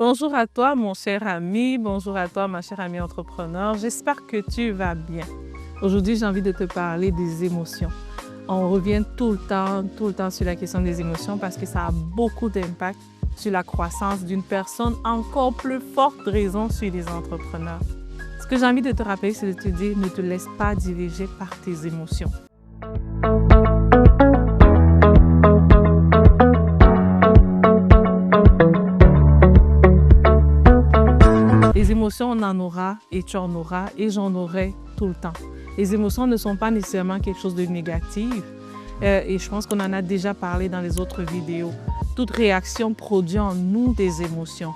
Bonjour à toi, mon cher ami. Bonjour à toi, ma chère amie entrepreneur. J'espère que tu vas bien. Aujourd'hui, j'ai envie de te parler des émotions. On revient tout le temps sur la question des émotions parce que ça a beaucoup d'impact sur la croissance d'une personne, encore plus forte raison sur les entrepreneurs. Ce que j'ai envie de te rappeler, c'est de te dire, ne te laisse pas diriger par tes émotions. Les émotions, on en aura et tu en auras et j'en aurai tout le temps. Les émotions ne sont pas nécessairement quelque chose de négatif et je pense qu'on en a déjà parlé dans les autres vidéos. Toute réaction produit en nous des émotions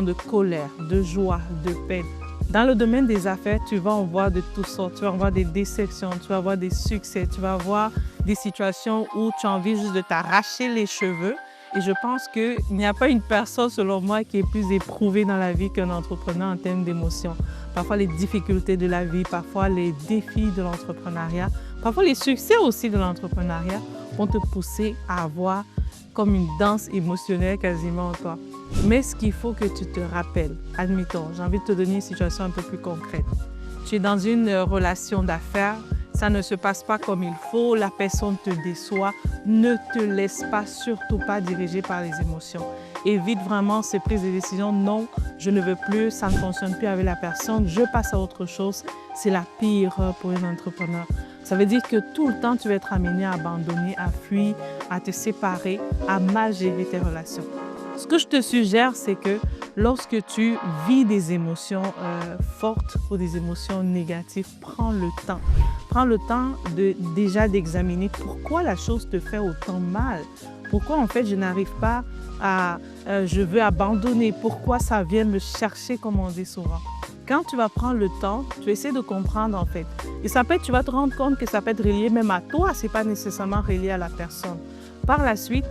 de colère, de joie, de peine. Dans le domaine des affaires, tu vas en voir de toutes sortes. Tu vas en voir des déceptions, tu vas avoir des succès, tu vas avoir des situations où tu as envie juste de t'arracher les cheveux. Et je pense qu'il n'y a pas une personne, selon moi, qui est plus éprouvée dans la vie qu'un entrepreneur en termes d'émotions. Parfois les difficultés de la vie, parfois les défis de l'entrepreneuriat, parfois les succès aussi de l'entrepreneuriat vont te pousser à avoir comme une danse émotionnelle quasiment en toi. Mais ce qu'il faut que tu te rappelles, admettons, j'ai envie de te donner une situation un peu plus concrète. Tu es dans une relation d'affaires, ça ne se passe pas comme il faut, la personne te déçoit, ne te laisse pas, surtout pas diriger par les émotions. Évite vraiment ces prises de décision. Non, je ne veux plus, ça ne fonctionne plus avec la personne, je passe à autre chose. C'est la pire pour un entrepreneur. Ça veut dire que tout le temps, tu vas être amené à abandonner, à fuir, à te séparer, à mal gérer tes relations. Ce que je te suggère, c'est que lorsque tu vis des émotions fortes ou des émotions négatives, prends le temps. Prends le temps d'examiner pourquoi la chose te fait autant mal. Pourquoi en fait je n'arrive pas à... je veux abandonner. Pourquoi ça vient me chercher, comme on dit souvent. Quand tu vas prendre le temps, tu vas essayer de comprendre en fait. Et ça peut être, tu vas te rendre compte que ça peut être relié même à toi, ce n'est pas nécessairement relié à la personne. Par la suite,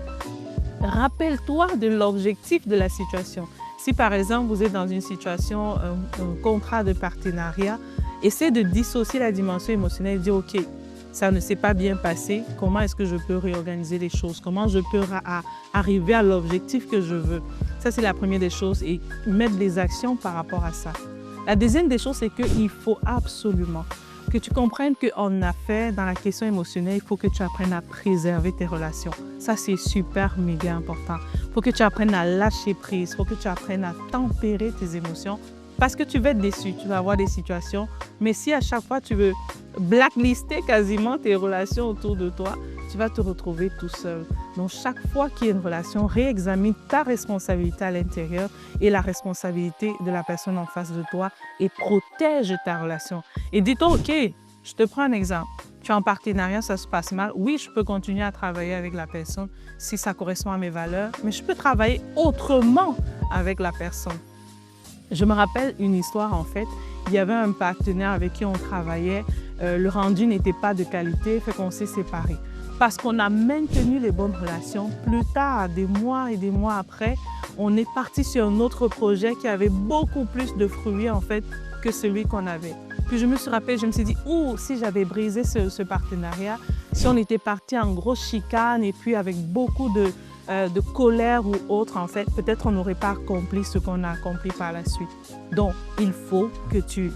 rappelle-toi de l'objectif de la situation. Si par exemple vous êtes dans une situation, un contrat de partenariat, essaie de dissocier la dimension émotionnelle et dire ok, ça ne s'est pas bien passé, comment est-ce que je peux réorganiser les choses, comment je peux arriver à l'objectif que je veux. Ça c'est la première des choses et mettre des actions par rapport à ça. La deuxième des choses c'est qu'il faut absolument que tu comprennes qu'en affaires, dans la question émotionnelle, il faut que tu apprennes à préserver tes relations. Ça, c'est super, méga important. Il faut que tu apprennes à lâcher prise. Il faut que tu apprennes à tempérer tes émotions parce que tu vas être déçu, tu vas avoir des situations. Mais si à chaque fois, tu veux blacklister quasiment tes relations autour de toi, tu vas te retrouver tout seul. Donc, chaque fois qu'il y a une relation, réexamine ta responsabilité à l'intérieur et la responsabilité de la personne en face de toi et protège ta relation. Et dis-toi, OK, je te prends un exemple. Tu es en partenariat, ça se passe mal. Oui, je peux continuer à travailler avec la personne si ça correspond à mes valeurs, mais je peux travailler autrement avec la personne. Je me rappelle une histoire en fait. Il y avait un partenaire avec qui on travaillait. Le rendu n'était pas de qualité, fait qu'on s'est séparés. Parce qu'on a maintenu les bonnes relations. Plus tard, des mois et des mois après, on est parti sur un autre projet qui avait beaucoup plus de fruits en fait que celui qu'on avait. Puis je me suis rappelé, je me suis dit, si j'avais brisé ce partenariat, si on était parti en grosse chicane et puis avec beaucoup de colère ou autre, en fait, peut-être on n'aurait pas accompli ce qu'on a accompli par la suite. Donc, il faut que tu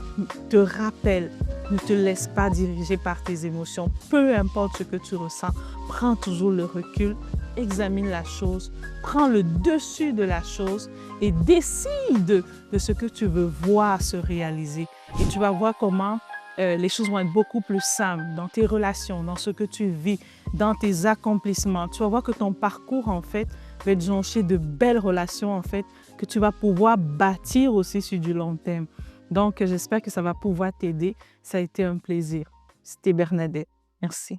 te rappelles, ne te laisse pas diriger par tes émotions. Peu importe ce que tu ressens, prends toujours le recul, examine la chose, prends le dessus de la chose et décide de ce que tu veux voir se réaliser. Et tu vas voir comment les choses vont être beaucoup plus simples dans tes relations, dans ce que tu vis, dans tes accomplissements. Tu vas voir que ton parcours, en fait, va être jonché de belles relations, en fait, que tu vas pouvoir bâtir aussi sur du long terme. Donc, j'espère que ça va pouvoir t'aider. Ça a été un plaisir. C'était Bernadette. Merci.